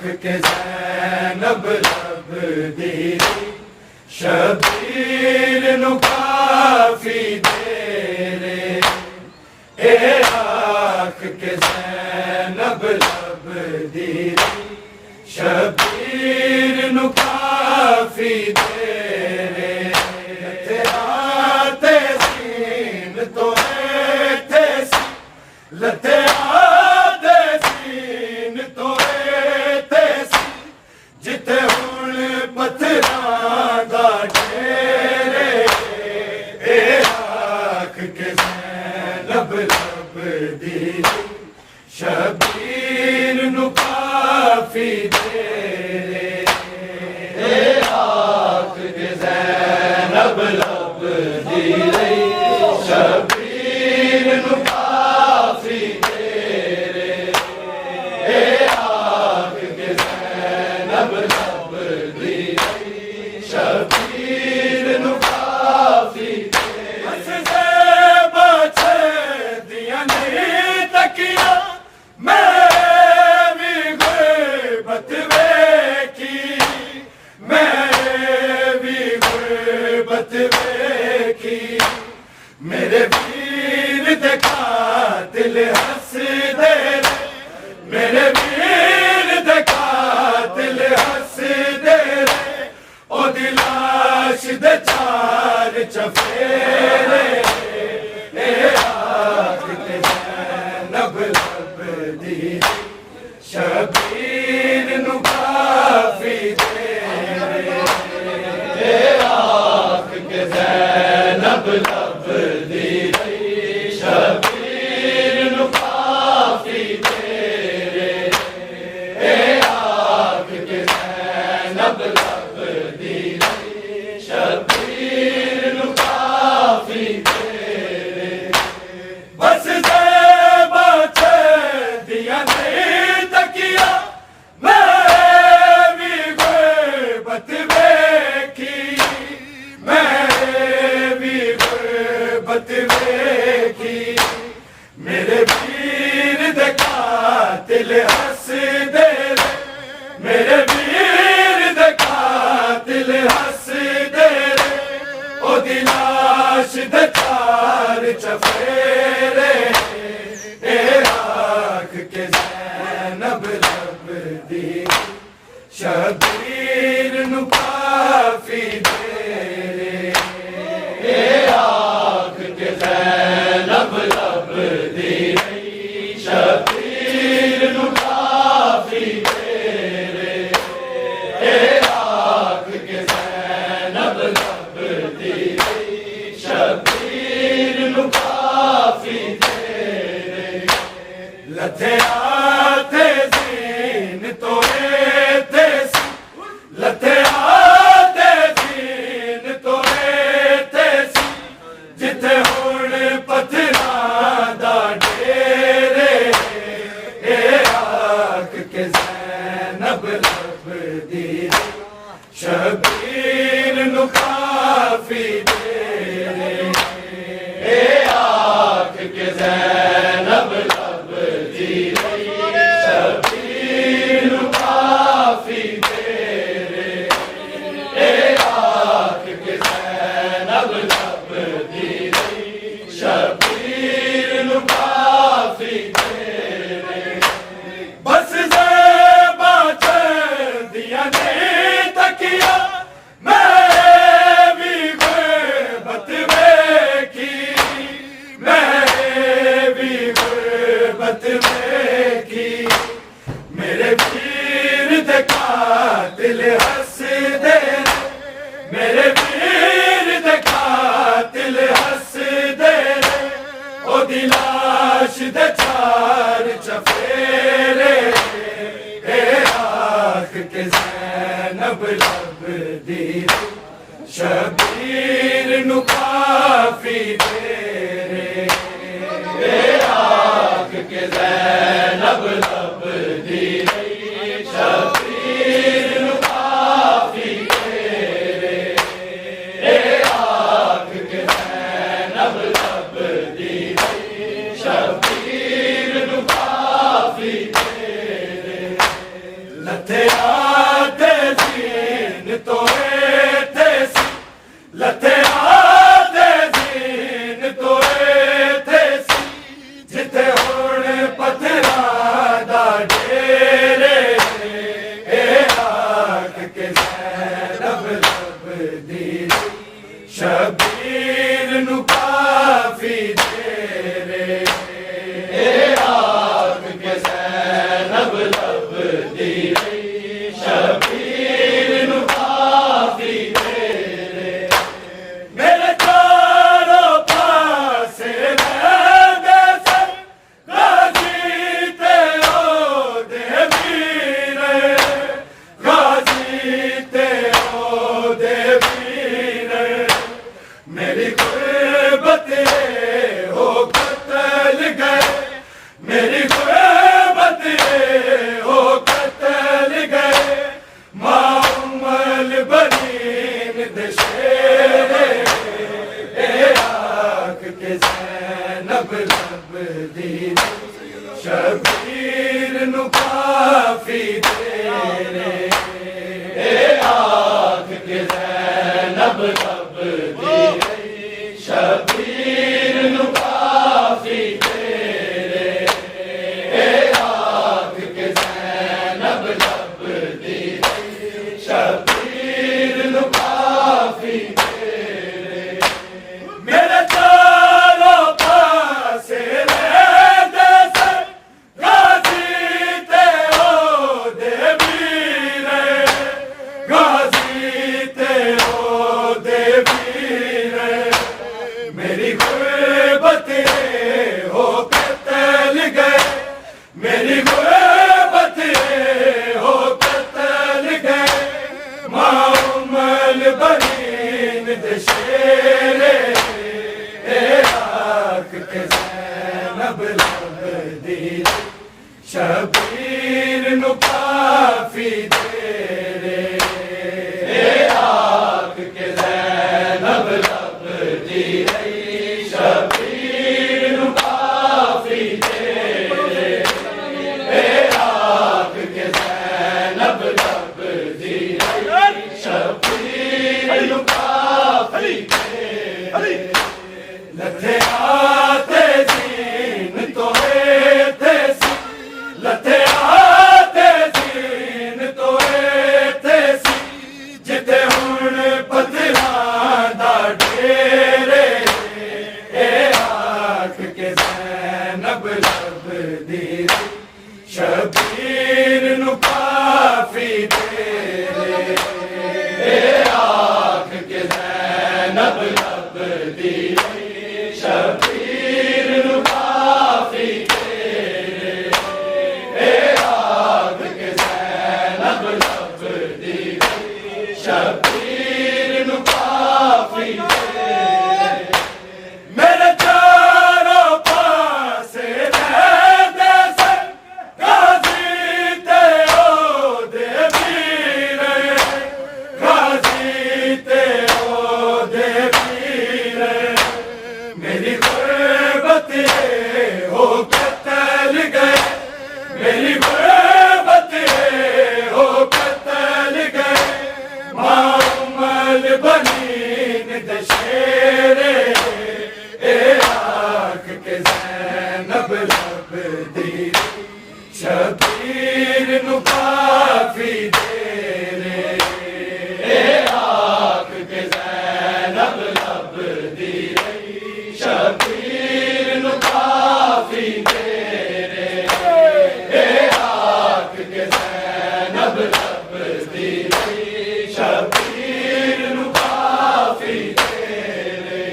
के ज़ैनब लब दी शबीर नु काफी देरे ए आख के ज़ैनब लब दी शबीर नु काफी देरे लते सीन तो थे लते आदे सीन तो थे जिथे हुण पत्थरां दा ढेरे ए आख के ज़ैनब लब दी शबीर नु काफी देरे ए आख के ज़ैनब लब दी शबीर नु काफी देरे ए आख के ज़ैनब लब दी शबीर नु काफी बस ज़ेबा छे दिया नहीं तकिया मैं भी गुरबत वेखी मैं भी गुरबत वेखी मेरे वीर दे कातिल हंस दे मेरे वीर दे कातिल हंस दे ओ दिलाश दे चार चफेरे ए आख के ज़ैनब लब दी शबीर नु काफी देरे ए आख के ज़ैनब लब दी शबीर नु काफी देरे ए आख के ज़ैनब लब दी शबीर नु काफी देरे बस ज़ेबा छे दिया नहीं तकिया मैं भी गुरबत वेखी मैं भी गुरबत वेखी मेरे वीर दे कातिल हंस दे मेरे वीर दे कातिल हंस दे ओ दिलाश दे चार चफेरे ए आख के ज़ैनब लब दी शबीर नु काफी देरे ए आख के ज़ैनब लब दी शबीर नु काफी देरे ए आख के ज़ैनब लब दी शबीर नु काफी देरे लथे आते सीन तो थे लथे आते सीन तो थे जिथे हुण पत्थरां दा ढेरे ए आख के ज़ैनब लब दी शबीर नु काफी देरे ए आख के ज़ैनब लब दी शबीर नु काफी देरे ए आख के ज़ैनब लब दी शबीर नु काफी देरे बस ज़ेबा छे दिया नहीं तकिया मैं भी गुरबत वेखी मैं भी गुरबत वेखी मेरे वीर दे कातिल हंस दे मेरे वीर दे कातिल हंस दे ओ दिलाश दे चार चफेरे ए आख के ज़ैनब लब दी शबीर नु काफी देरे ए आख के ज़ैनब लब दी शबीर नु काफी देरे ए आख के ज़ैनब लब दी शबीर नु काफी देरे लथे दी शबीर नु काफी तेरे मेरे चारों पासे रहंदे सन गाजी ते ओदे वीर गाजी ते ओदे वीर मेरी गुरबत हो कतल गए मेरी गुरबत हो कतल गए मामल बनीन दशेरे आँख के ज़ैनब लब दी शबीर नु काफी तेरे आँख के ज़ैनब लब दी शबीर नु काफी तेरे आँख के ज़ैनब लब दी शबीर नु काफी तेरे मेरे चारों पासे रहंदे सन गाजी ते ओदे वीर गाजी ते ओदे वीर मेरी गुरबत हो कतल गए मेरी गुरबत हो कतल गए मामल बनीन दशेरे आँख के ज़ैनब लब दी शबीर नु काफी तेरे आँख के ज़ैनब लब दी शबीर नु काफी तेरे आँख के ज़ैनब लब दी शबीर नु काफी तेरे लथे आते जीन तोए थे सी लथे आते जीन तोए थे सी जिथे हुण पत्थरां दा ढेरे आँख के ज़ैनब लब दी शबीर नु काफी तेरे आँख के ज़ैनब लब दी शबीर नु काफी तेरे आँख के ज़ैनब लब दी शबीर नु काफी तेरे मेरे चारों पासे रहंदे सन गाजी ते ओदे वीर गाजी ते ओदे वीर मेरी गुरबत हो कतल गए मेरी गुरबत हो कतल गए मामल बनीन दशेरे आँख के ज़ैनब लब दी शबीर नु काफी तेरे आँख के ज़ैनब लब दी शबीर नु काफी तेरे आँख के ज़ैनब लब दी शबीर नु काफी तेरे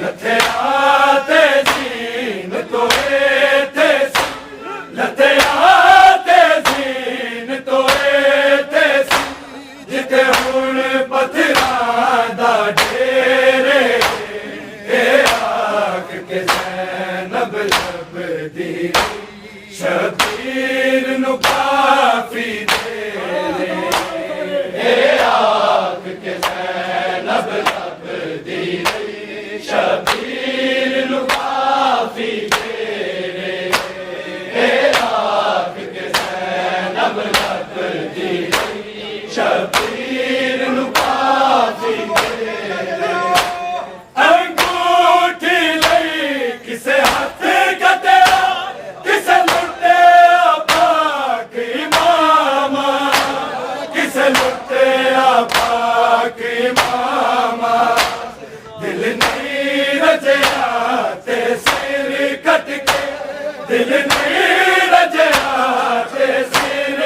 लथे आते जीन तोए थे सी लथे आते जीन तोए थे सी जिथे हुण पत्थरां दा ढेरे आँख के ज़ैनब लब दी शबीर नु काफी तेरे आँख के ज़ैनब लब दी शबीर नु काफी तेरे आँख के ज़ैनब लब दी शबीर नु काफी तेरे अंगूठी लई किसे हाथ का तेरा किसे लुटे पाक इमामा किसे लुटे पाक इमामा दिल नहीं रजया ते सिर कट के दिल नहीं रजया ते सिर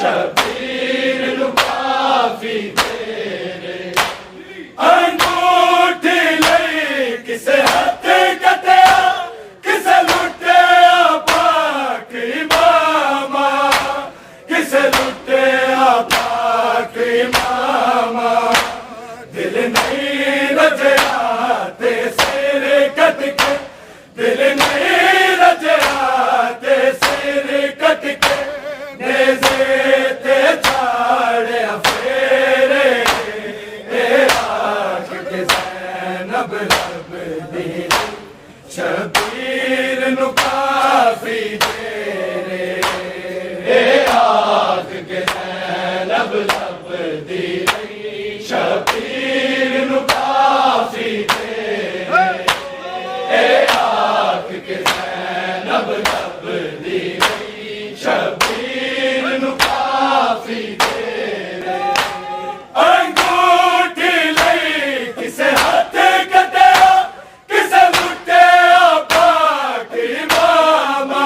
शबीर नू काफी तेरे अंगूठी लई किसे हथ कटिया किसे लुटिया पाक इमामा किसे लुटिया पाक इमामा दिल नहीं रजया ते सिर कट के दिल नहीं रजया ते सिर कट के नेज़े ते चाड़िया फेरे आख के ज़ैनब लभदी शबीर नू काफी तेरे आख के ज़ैनब लभदी शबीर नू काफी तेरे आख के ज़ैनब लभदी शबीर नू काफी तेरे अंगूठी लई किसे हथ कटिया किसे लुटिया पाक इमामा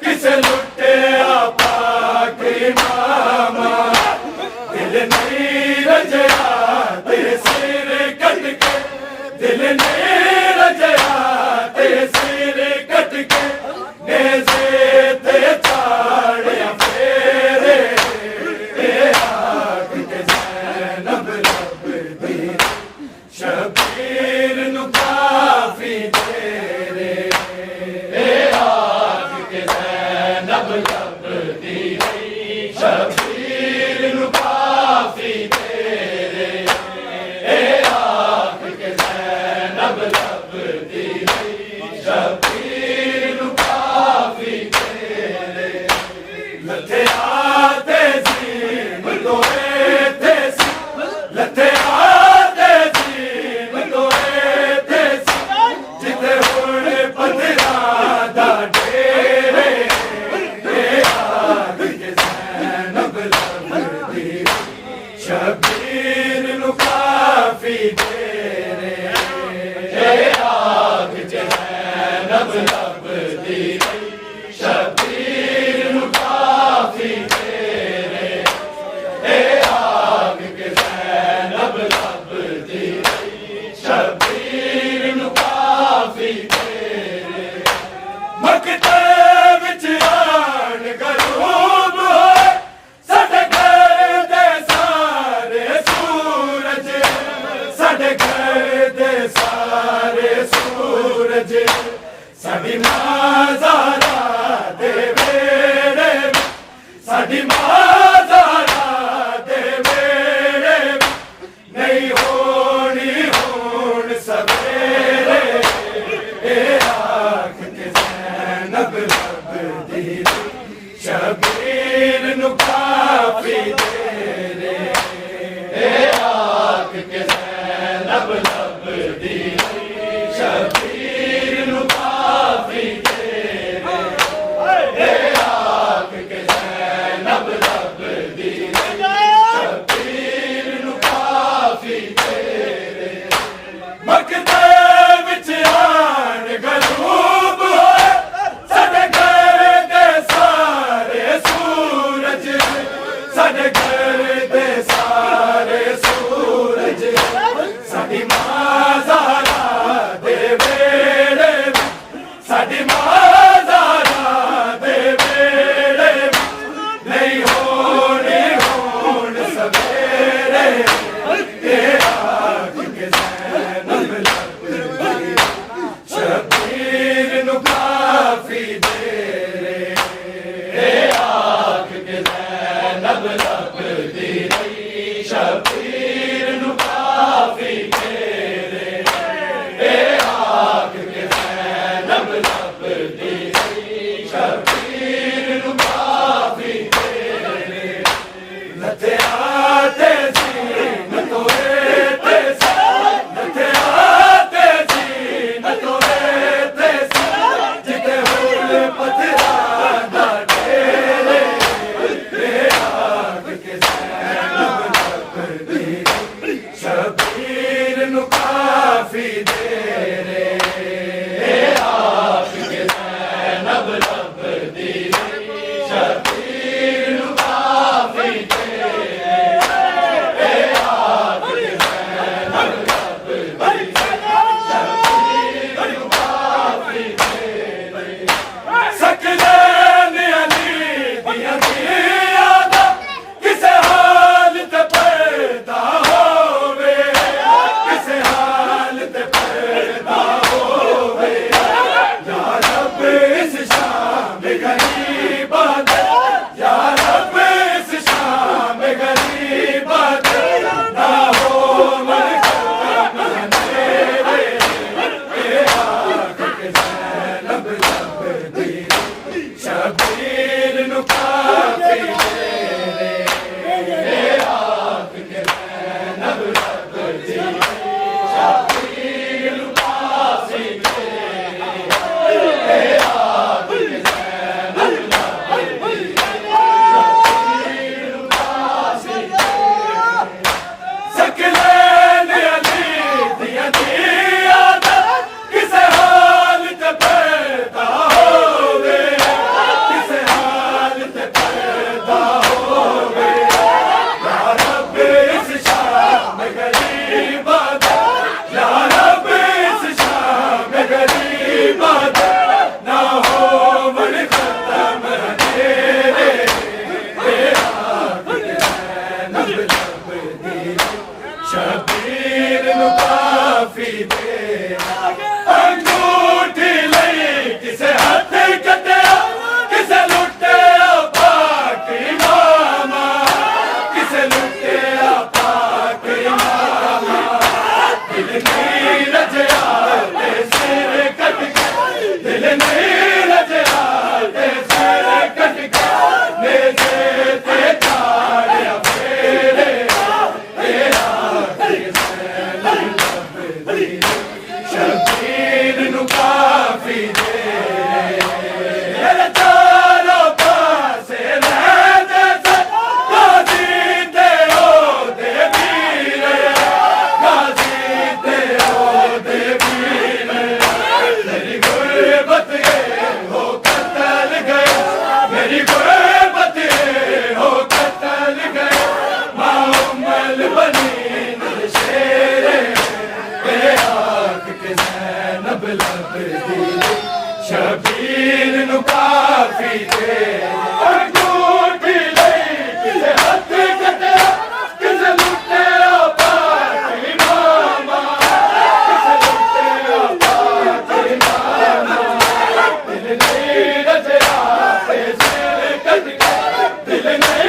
किसे लुटिया पाक इमामा दिल नहीं रजया ते सिर कट के दिल नहीं रजया ते सिर कट के नेज़े ते चाड़िया फेरे आख के ज़ैनब लभदी शबीर नू काफी तेरे आख के ज़ैनब लभदी शबीर नू काफी तेरे आख के ज़ैनब लभदी शबीर नू काफी तेरे लथे आते जीम तोए थे सी लथे आते जीम तोए थे सी जिते हुण पत्थरा दा डेरे आख के ज़ैनब लभदी शबीर नू काफी तेरे आख के ज़ैनब लभदी शबीर नू काफी तेरे आख के ज़ैनब लभदी शबीर नू काफी तेरे मकतब विच आन गरूब होए साडे घर दे सारे सूरज साडे घर दे सारे सूरज साडी मां ज़ारा दे वेड़े साडी मां ज़ारा दे वेड़े नहीं होनी होन सवेरे आख के ज़ैनब लभदी शबीर नू काफी तेरे आख के ज़ैनब लभदी शबीर नू काफी तेरे आख के ज़ैनब लभदी शबीर नू काफी तेरे मकतब विच आन गरूब होए साडे घर दे सारे सूरज साडे घर दिल ने